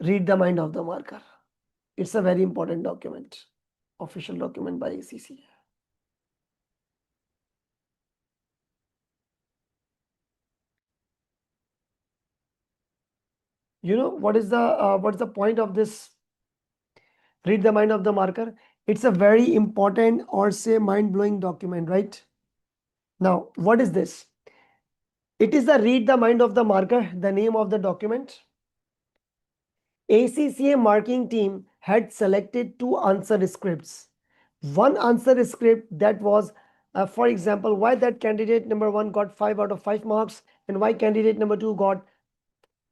Read the mind of the marker. It's a very important document, official document by ACCA. You know what's the point of this? Read the mind of the marker. It's a very important or say mind-blowing document, right? Now, what is this? It is the read the mind of the marker, the name of the document. ACCA marking team had selected two answer scripts. One answer script that was, for example, why that candidate number 1 got 5 out of 5 marks and why candidate number 2 got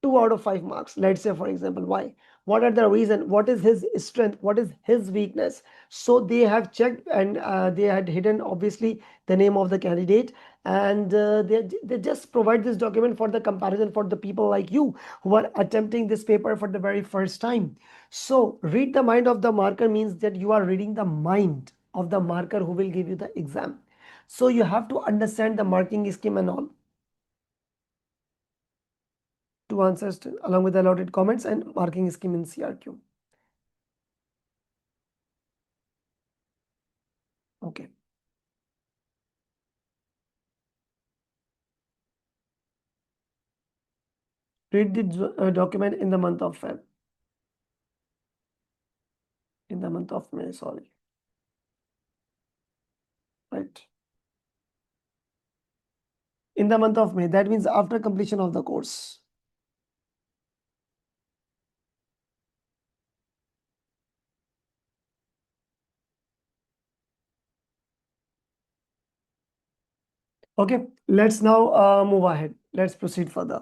2 out of 5 marks. Let's say, for example, why? What are the reason? What is his strength? What is his weakness? So they have checked and they had hidden obviously the name of the candidate, and they just provide this document for the comparison for the people like you who are attempting this paper for the very first time. So read the mind of the marker means that you are reading the mind of the marker who will give you the exam. So you have to understand the marking scheme and all. Two answers along with the allotted comments and marking scheme in CRQ. Okay. Read the document in the month of Feb. In the month of May, sorry. Right. In the month of May, that means after completion of the course. Okay, let's now move ahead. Let's proceed further.